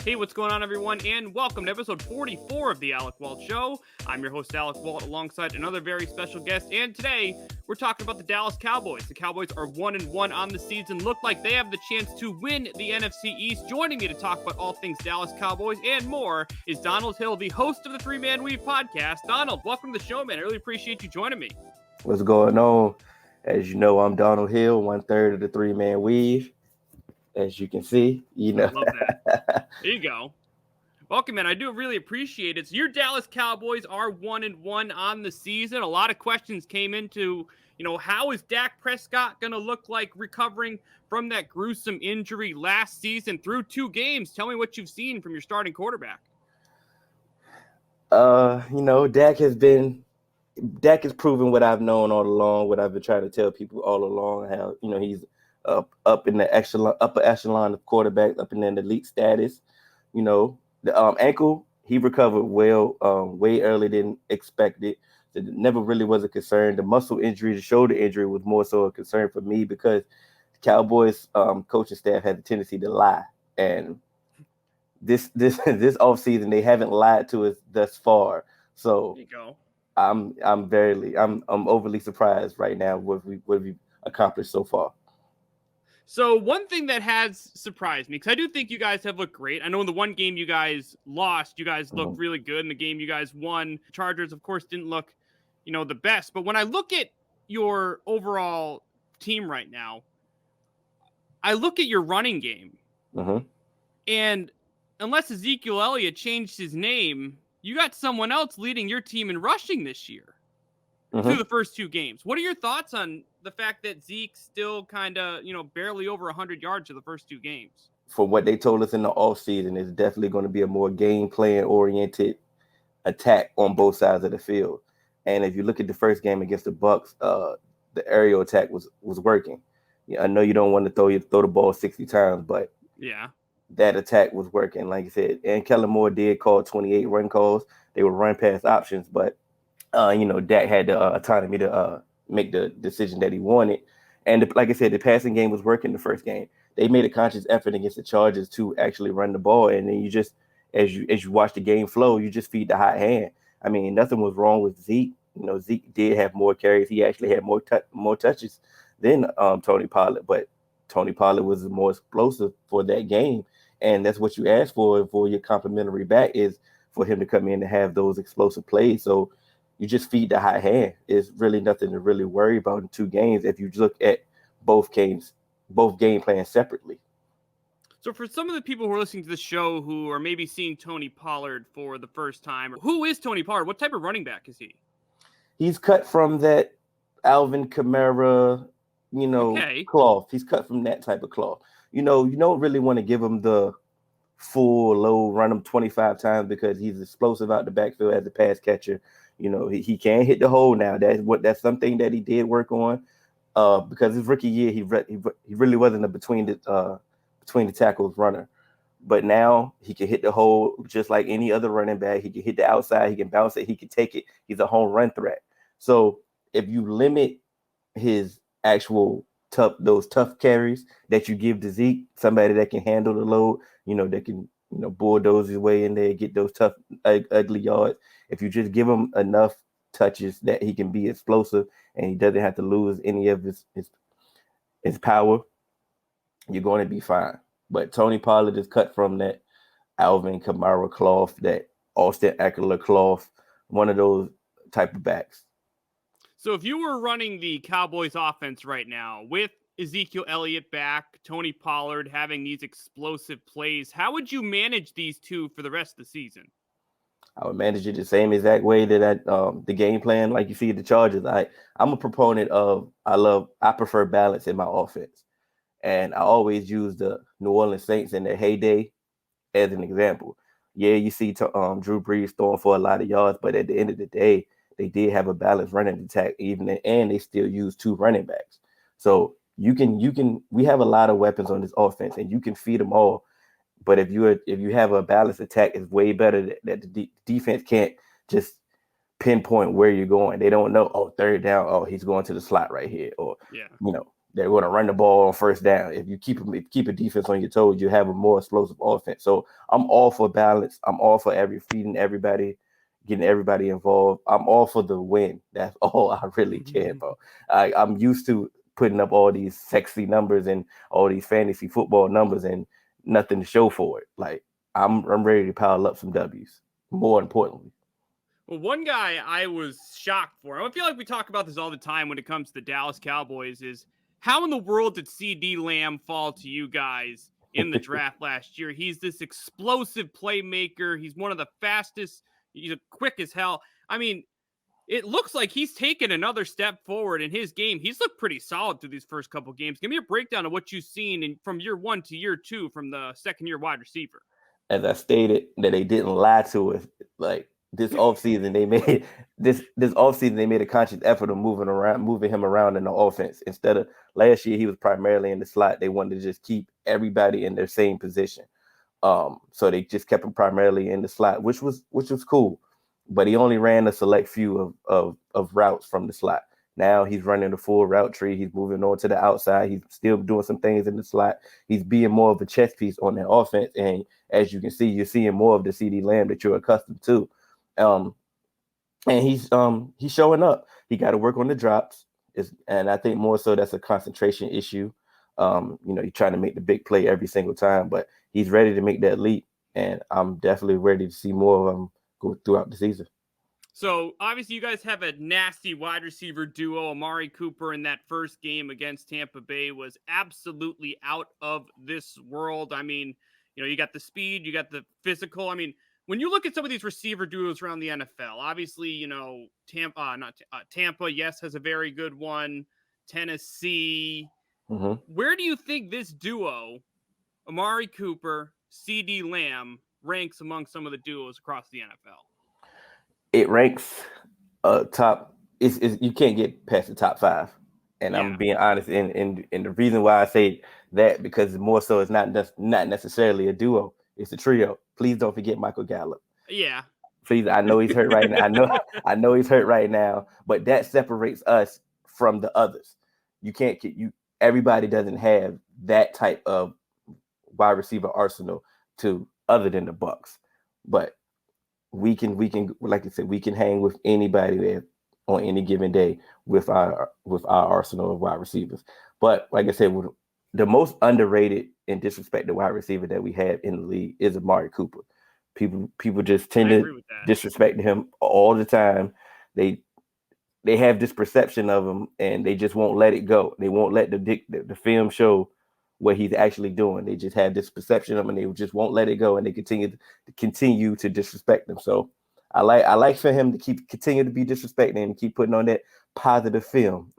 Hey, what's going on, everyone, and welcome to episode 44 of the Alec Walt Show. I'm your host, Alec Walt, alongside another very special guest, and today we're talking about the Dallas Cowboys. The Cowboys are 1-1 on the season, look like they have the chance to win the NFC East. Joining me to talk about all things Dallas Cowboys and more is Donald Hill, the host of the Three Man Weave podcast. Donald, welcome to the show, man. I really appreciate you joining me. What's going on? As you know, I'm Donald Hill, 1/3 of the Three Man Weave. As you can see, I love that. There you go. Welcome, man. I do really appreciate it. So your Dallas Cowboys are 1-1 on the season. A lot of questions came into, how is Dak Prescott going to look like recovering from that gruesome injury last season through 2 games? Tell me what you've seen from your starting quarterback. Dak has proven what I've known all along, what I've been trying to tell people all along, how, he's up in the upper echelon of quarterbacks, up in the elite status. The ankle, he recovered well, way earlier than expected. It never really was a concern. The muscle injury, the shoulder injury was more so a concern for me because the Cowboys coaching staff had the tendency to lie. And this offseason, they haven't lied to us thus far. So There you go. I'm overly surprised right now what we've accomplished so far. So one thing that has surprised me, because I do think you guys have looked great. I know in the one game you guys lost, you guys looked really good. In the game you guys won, Chargers, of course, didn't look, the best. But when I look at your overall team right now, I look at your running game. And unless Ezekiel Elliott changed his name, you got someone else leading your team in rushing this year through the first 2 games. What are your thoughts on the fact that Zeke's still kind of, barely over 100 yards in the first 2 games? From what they told us in the offseason, it's definitely going to be a more game plan oriented attack on both sides of the field. And if you look at the first game against the Bucs, the aerial attack was working. I know you don't want to throw the ball 60 times, but yeah, that attack was working, like I said. And Kellen Moore did call 28 run calls. They were run pass options, but Dak had the autonomy to make the decision that he wanted. And like I said, the passing game was working the first game. They made a conscious effort against the Chargers to actually run the ball. And then you just, as you watch the game flow, you just feed the hot hand. I mean, nothing was wrong with Zeke. Zeke did have more carries. He actually had more touches than Tony Pollard. But Tony Pollard was more explosive for that game. And that's what you ask for your complimentary back, is for him to come in and have those explosive plays. So you just feed the hot hand. It's really nothing to really worry about in 2 games if you look at both game plans separately. So for some of the people who are listening to the show who are maybe seeing Tony Pollard for the first time, who is Tony Pollard? What type of running back is he? He's cut from that Alvin Kamara, cloth. He's cut from that type of cloth. You don't really want to give him the full low, run him 25 times because he's explosive out the backfield as a pass catcher. He can hit the hole now. That's something that he did work on. Because his rookie year, he really wasn't a between the tackles runner. But now he can hit the hole just like any other running back. He can hit the outside. He can bounce it. He can take it. He's a home run threat. So if you limit his actual those tough carries that you give to Zeke, somebody that can handle the load, that can bulldoze his way in there, get those tough, ugly yards. If you just give him enough touches that he can be explosive and he doesn't have to lose any of his power, you're going to be fine. But Tony Pollard is cut from that Alvin Kamara cloth, that Austin Eckler cloth, one of those type of backs. So if you were running the Cowboys offense right now with Ezekiel Elliott back, Tony Pollard having these explosive plays, how would you manage these 2 for the rest of the season? I would manage it the same exact way that the game plan, like you see the Chargers. I'm a proponent of, I prefer balance in my offense. And I always use the New Orleans Saints in their heyday as an example. Yeah, you see Drew Brees throwing for a lot of yards, but at the end of the day, they did have a balanced running attack and they still use 2 running backs. So we have a lot of weapons on this offense and you can feed them all. But if you have a balanced attack, it's way better that the defense can't just pinpoint where you're going. They don't know, third down, he's going to the slot right here. Or, they're going to run the ball on first down. If you keep a defense on your toes, you have a more explosive offense. So I'm all for balance. I'm all for feeding everybody, getting everybody involved. I'm all for the win. That's all I really care about. I'm used to putting up all these sexy numbers and all these fantasy football numbers and nothing to show for it. Like I'm ready to pile up some W's. More importantly. Well, one guy I was shocked for, I feel like we talk about this all the time when it comes to the Dallas Cowboys, is how in the world did CD Lamb fall to you guys in the draft last year? He's this explosive playmaker. He's one of the fastest. He's quick as hell. I mean, it looks like he's taken another step forward in his game. He's looked pretty solid through these first couple games. Give me a breakdown of what you've seen from year 1 to year 2 from the second-year wide receiver. As I stated, that they didn't lie to us. Like this offseason, they made this offseason they made a conscious effort of moving him around in the offense. Instead of last year, he was primarily in the slot. They wanted to just keep everybody in their same position. So they just kept him primarily in the slot, which was cool. But he only ran a select few of routes from the slot. Now he's running the full route tree. He's moving on to the outside. He's still doing some things in the slot. He's being more of a chess piece on that offense. And as you can see, you're seeing more of the CD Lamb that you're accustomed to. And he's showing up. He got to work on the drops. And I think more so that's a concentration issue. You're trying to make the big play every single time, but he's ready to make that leap. And I'm definitely ready to see more of him go throughout the season. So, obviously, you guys have a nasty wide receiver duo. Amari Cooper in that first game against Tampa Bay was absolutely out of this world. I mean, you got the speed, you got the physical. I mean, when you look at some of these receiver duos around the NFL, obviously, Tampa, yes, has a very good one. Tennessee. Mm-hmm. Where do you think this duo, Amari Cooper, CD Lamb, ranks among some of the duos across the NFL? It ranks top. You can't get past the top 5, and I'm being honest. And the reason why I say that because more so it's not necessarily a duo. It's a trio. Please don't forget Michael Gallup. Yeah. Please, I know he's hurt right now. I know he's hurt right now, but that separates us from the others. Everybody doesn't have that type of wide receiver arsenal other than the Bucs, but we can like I said, we can hang with anybody there on any given day with our arsenal of wide receivers. But like I said, the most underrated and disrespected wide receiver that we have in the league is Amari Cooper. People just tend to disrespect him all the time. They have this perception of him, and they just won't let it go. They won't let the film show what he's actually doing. They just have this perception of him, and they just won't let it go, and they continue to disrespect him. So I like for him to continue to be disrespected and keep putting on that positive film.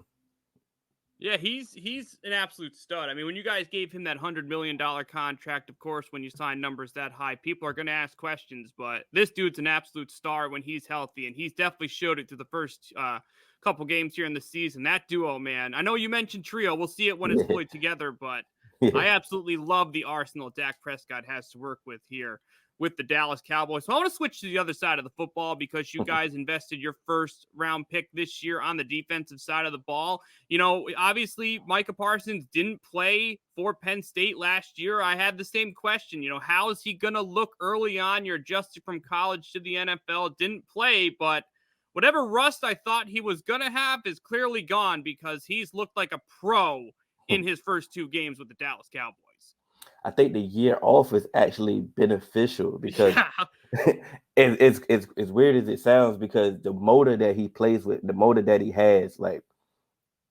Yeah, he's an absolute stud. I mean, when you guys gave him that $100 million contract, of course, when you sign numbers that high, people are going to ask questions. But this dude's an absolute star when he's healthy, and he's definitely showed it through the first couple games here in the season. That duo, man. I know you mentioned trio. We'll see it when it's fully together, but I absolutely love the arsenal Dak Prescott has to work with here with the Dallas Cowboys. So I want to switch to the other side of the football because you guys invested your first round pick this year on the defensive side of the ball. Obviously Micah Parsons didn't play for Penn State last year. I had the same question, how is he going to look early on? You're adjusted from college to the NFL, didn't play, but whatever rust I thought he was going to have is clearly gone because he's looked like a pro in his first 2 games with the Dallas Cowboys. I think the year off is actually beneficial because it's as weird as it sounds, because the motor that he plays with, the motor that he has, like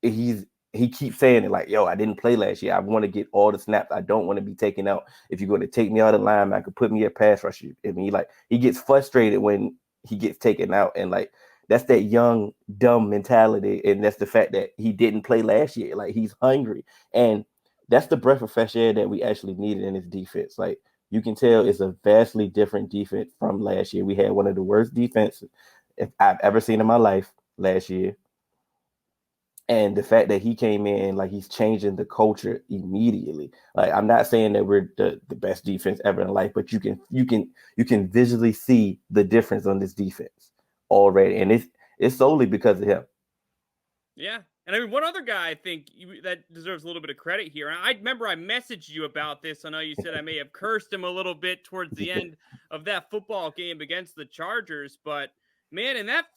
he keeps saying it like, yo, I didn't play last year. I want to get all the snaps. I don't want to be taken out. If you're going to take me out of the line, I could put me at pass rush. I mean, he gets frustrated when he gets taken out, and that's that young, dumb mentality. And that's the fact that he didn't play last year. Like, he's hungry. And that's the breath of fresh air that we actually needed in his defense. Like, you can tell it's a vastly different defense from last year. We had one of the worst defenses I've ever seen in my life last year. And the fact that he came in, he's changing the culture immediately. Like, I'm not saying that we're the best defense ever in life, but you can visually see the difference on this defense already. And it's solely because of him. Yeah. And I mean, one other guy I think that deserves a little bit of credit here. And I remember I messaged you about this. I know you said I may have cursed him a little bit towards the end of that football game against the Chargers. But man, in that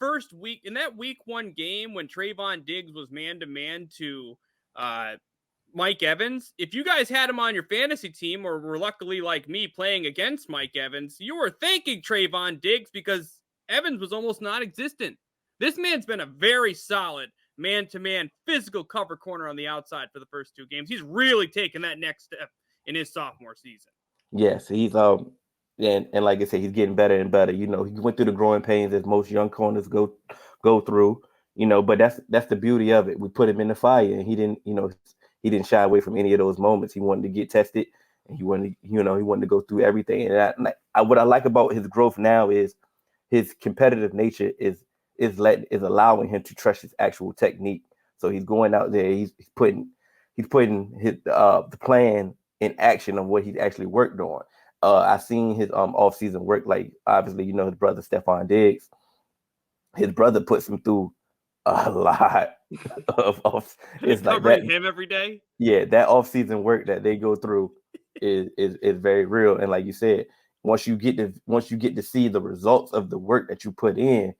week 1 game when Trayvon Diggs was man-to-man to Mike Evans, if you guys had him on your fantasy team or were luckily like me playing against Mike Evans, you were thanking Trayvon Diggs because Evans was almost non-existent. This man's been a very solid man-to-man physical cover corner on the outside for the first 2 games. He's really taken that next step in his sophomore season. Yes, he's and like I said, he's getting better and better. He went through the growing pains as most young corners go through. But that's the beauty of it. We put him in the fire, and he didn't shy away from any of those moments. He wanted to get tested, and he wanted to go through everything. And what I like about his growth now is his competitive nature is allowing him to trust his actual technique. So he's going out there, he's putting his the plan in action of what he's actually worked on. I've seen his off-season work, like obviously his brother Stephon Diggs. His brother puts him through a lot of it's like covering him every day. Yeah, that off-season work that they go through is very real. And like you said, once you get to see the results of the work that you put in,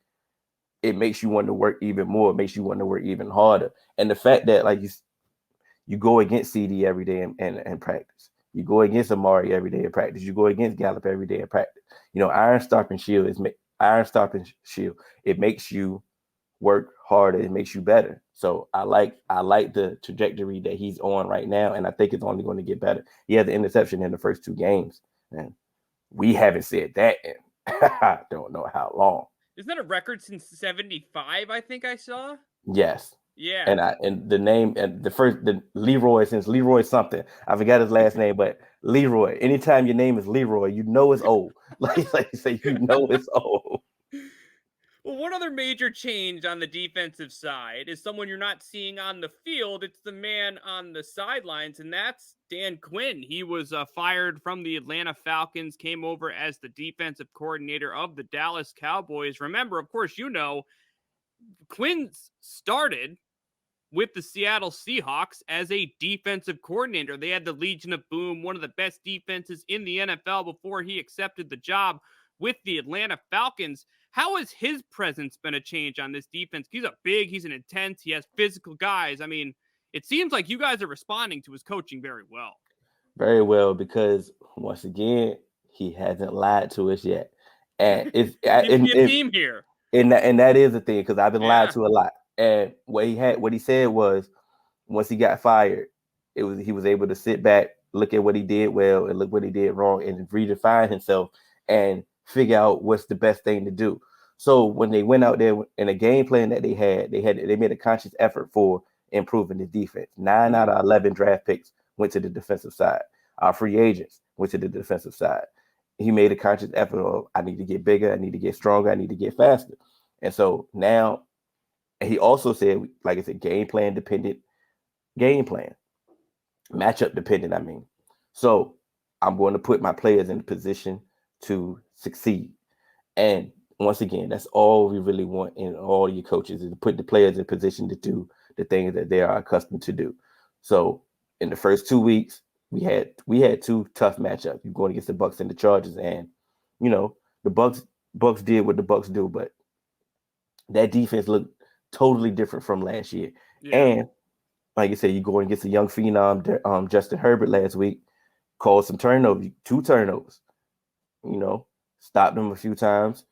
it makes you want to work even more. It makes you want to work even harder. And the fact that like you go against CD every day and practice. You go against Amari every day in practice. You go against Gallup every day in practice. Iron Sharpens Shield. It makes you work harder. It makes you better. So I like the trajectory that he's on right now, and I think it's only going to get better. He had the interception in the first 2 games, and we haven't said that in I don't know how long. Isn't that a record since 75? I think I saw. Yes. Yeah. And the name and the Leroy, since Leroy something, I forgot his last name, but Leroy. Anytime your name is Leroy, it's old. like you say, it's old. Well, one other major change on the defensive side is someone you're not seeing on the field. It's the man on the sidelines, and that's Dan Quinn. He was fired from the Atlanta Falcons, came over as the defensive coordinator of the Dallas Cowboys. Remember, of course, Quinn started with the Seattle Seahawks as a defensive coordinator. They had the Legion of Boom, one of the best defenses in the NFL before he accepted the job with the Atlanta Falcons. How has his presence been a change on this defense? He's an intense, he has physical guys. I mean, it seems like you guys are responding to his coaching very well. Very well, because once again, he hasn't lied to us yet. And it's a theme here. And that is the thing, because I've been lied to a lot. And what he said was, once he got fired, he was able to sit back, look at what he did well and look what he did wrong, and redefine himself and figure out what's the best thing to do. So when they went out there in a game plan that they made a conscious effort for improving the defense. 9 out of 11 draft picks went to the defensive side. Our free agents went to the defensive side. He made a conscious effort of, I need to get bigger, I need to get stronger, I need to get faster. And so now, he also said, like I said, game plan, matchup dependent, I mean. So I'm going to put my players in a position to succeed. And once again, that's all we really want in all your coaches, is to put the players in position to do the things that they are accustomed to do. So in the first 2 weeks, we had 2 tough matchups. You're going against the Bucs and the Chargers, and the Bucs did what the Bucs do, but that defense looked totally different from last year. Yeah. And like you said, you go against a young phenom, Justin Herbert last week, caused some turnovers, 2 turnovers. Stopped them a few times.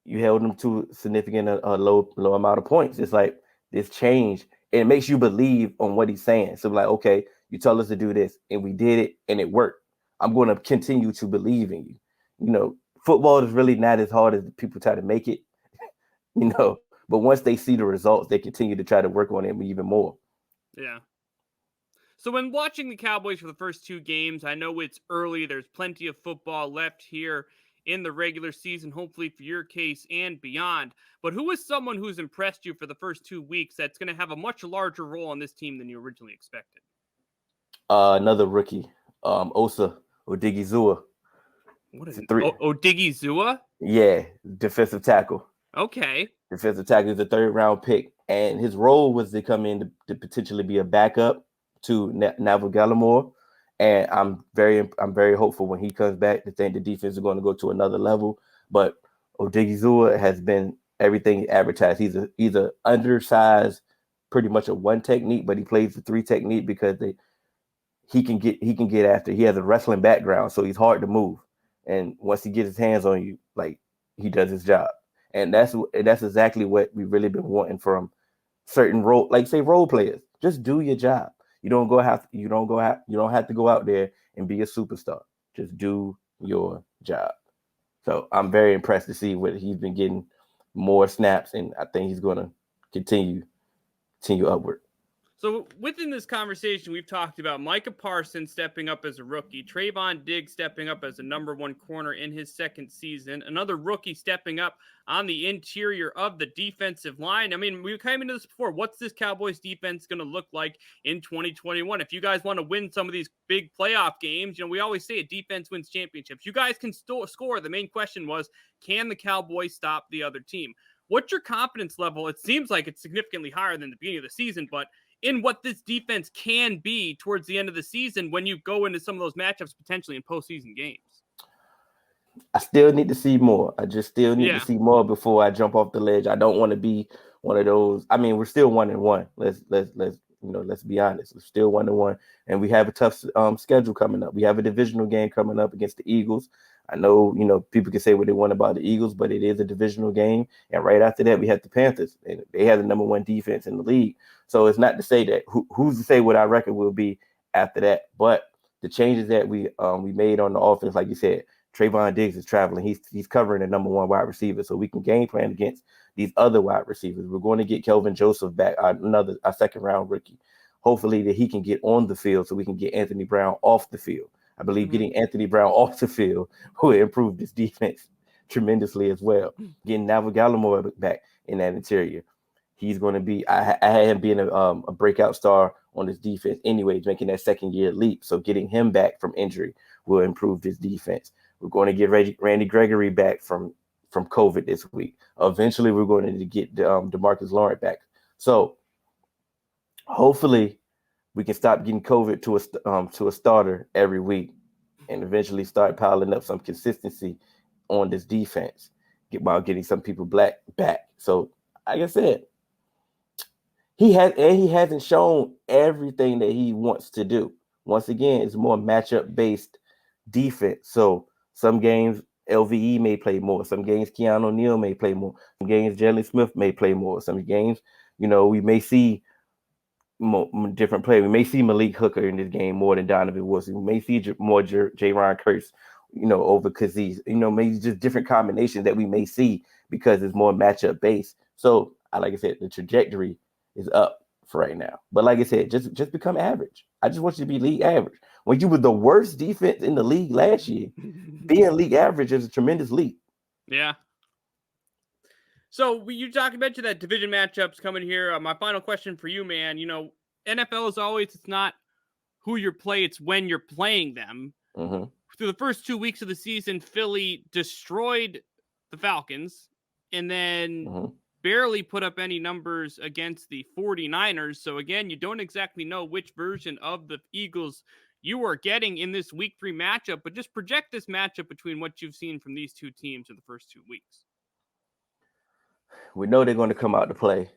You held them to a significant low amount of points. It's like this change. It makes you believe on what he's saying. So like, okay, you tell us to do this, and we did it, and it worked. I'm going to continue to believe in you. Football is really not as hard as people try to make it. But once they see the results, they continue to try to work on it even more. Yeah. So when watching the Cowboys for the first 2 games, I know it's early. There's plenty of football left here in the regular season, hopefully for your case and beyond. But who is someone who's impressed you for the first 2 weeks that's going to have a much larger role on this team than you originally expected? Another rookie, Osa Odigizua. What is it? Odigizua? Yeah, defensive tackle. Okay. Defensive tackle is a 3rd round pick. and his role was to come in to potentially be a backup to Neville Gallimore. And I'm very hopeful when he comes back to think the defense is going to go to another level. But Odigizua has been everything advertised. He's a undersized, pretty much a one technique, but he plays the three technique because he can get after. He has a wrestling background, so he's hard to move. And once he gets his hands on you, like, he does his job. And that's exactly what we've really been wanting from certain role players. Just do your job. You don't have to go out there and be a superstar. Just do your job. So I'm very impressed to see what he's been getting more snaps, and I think he's going to continue upward. So within this conversation, we've talked about Micah Parsons stepping up as a rookie, Trayvon Diggs stepping up as a number one corner in his second season, another rookie stepping up on the interior of the defensive line. I mean, we came into this before. What's this Cowboys defense going to look like in 2021? If you guys want to win some of these big playoff games, we always say a defense wins championships. You guys can score. The main question was, can the Cowboys stop the other team? What's your confidence level? It seems like it's significantly higher than the beginning of the season, but in what this defense can be towards the end of the season when you go into some of those matchups potentially in postseason games? I still need to see more. I just still need to see more before I jump off the ledge. I don't want to be one of those. I mean, we're still 1-1. Let's be honest. We're still 1-1, and we have a tough schedule coming up. We have a divisional game coming up against the Eagles. I know, people can say what they want about the Eagles, but it is a divisional game. And right after that, we have the Panthers, and they have the number one defense in the league. So it's not to say that who's to say what our record will be after that. But the changes that we made on the offense, like you said, Trayvon Diggs is traveling. He's covering the number one wide receiver, so we can game plan against these other wide receivers. We're going to get Kelvin Joseph back, our second round rookie. Hopefully that he can get on the field so we can get Anthony Brown off the field. I believe getting Anthony Brown off the field will improve this defense tremendously as well. Getting Neville Gallimore back in that interior. He's going to be, I had him being a breakout star on this defense anyways, making that second year leap. So getting him back from injury will improve this defense. We're going to get Randy Gregory back from COVID this week. Eventually, we're going to get DeMarcus Lawrence back. So hopefully we can stop getting COVID to a starter every week and eventually start piling up some consistency on this defense while getting some people back. So like I said, he hasn't shown everything that he wants to do. Once again, it's more matchup based defense. So some games LVE may play more. Some games Keanu Neal may play more. Some games Jalen Smith may play more. Some games, we may see different players. We may see Malik Hooker in this game more than Donovan Wilson. We may see more Jaron Kearse, over Kazee. Maybe just different combinations that we may see because it's more matchup based. So, like I said, the trajectory is up for right now. But like I said, just become average. I just want you to be league average. When you were the worst defense in the league last year, being league average is a tremendous leap. Yeah. So you mentioned that division matchups coming here. My final question for you, man. NFL is always, it's not who you play, it's when you're playing them. Mm-hmm. Through the first 2 weeks of the season, Philly destroyed the Falcons and then barely put up any numbers against the 49ers. So again, you don't exactly know which version of the Eagles you are getting in this week 3 matchup, but just project this matchup between what you've seen from these two teams in the first 2 weeks. We know they're going to come out to play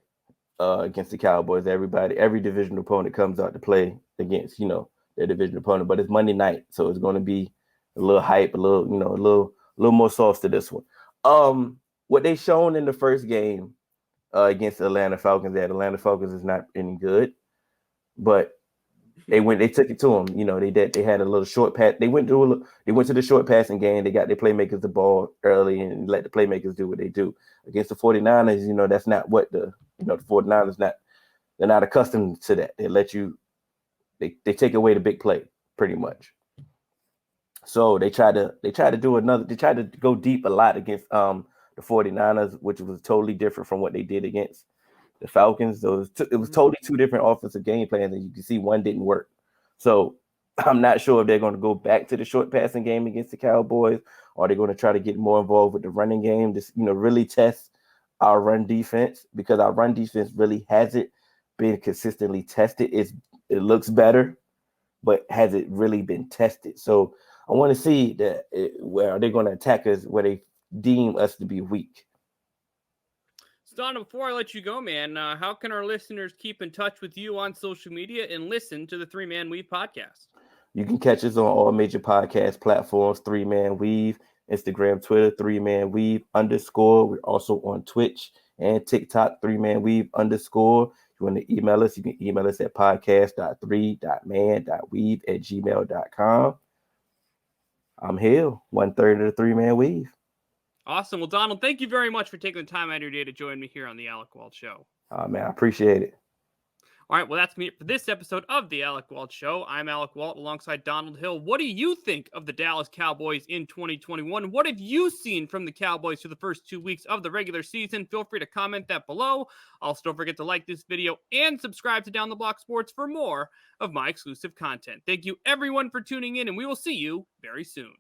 against the Cowboys. Every division opponent comes out to play against, their division opponent, but it's Monday night. So it's going to be a little hype, a little more sauce to this one. What they shown in the first game against the Atlanta Falcons, that Atlanta Falcons is not any good, but they took it to them. They had a little short pass. They went to the short passing game. They got their playmakers the ball early and let the playmakers do what they do. Against the 49ers, that's not what the 49ers they're not accustomed to that. They let you, they take away the big play pretty much. So they tried to go deep a lot against the 49ers, which was totally different from what they did against the Falcons. So it was totally two different offensive game plans, and you can see one didn't work. So I'm not sure if they're going to go back to the short passing game against the Cowboys, or they're going to try to get more involved with the running game, just really test our run defense, because our run defense really hasn't been consistently tested. It looks better, but has it really been tested? So I want to see that where they're going to attack us where they deem us to be weak. So, Donald, before I let you go, man, how can our listeners keep in touch with you on social media and listen to the 3-Man Weave podcast? You can catch us on all major podcast platforms, 3-Man Weave, Instagram, Twitter, 3-Man Weave _. We're also on Twitch and TikTok, 3-Man Weave _. If you want to email us, you can email us at podcast.3.man.weave@gmail.com. I'm Hill, 1/3 of the 3-Man Weave. Awesome. Well, Donald, thank you very much for taking the time out of your day to join me here on the Alec Walt Show. Man, I appreciate it. All right, well, that's me for this episode of the Alec Walt Show. I'm Alec Walt alongside Donald Hill. What do you think of the Dallas Cowboys in 2021? What have you seen from the Cowboys through the first 2 weeks of the regular season? Feel free to comment that below. Also, don't forget to like this video and subscribe to Down the Block Sports for more of my exclusive content. Thank you, everyone, for tuning in, and we will see you very soon.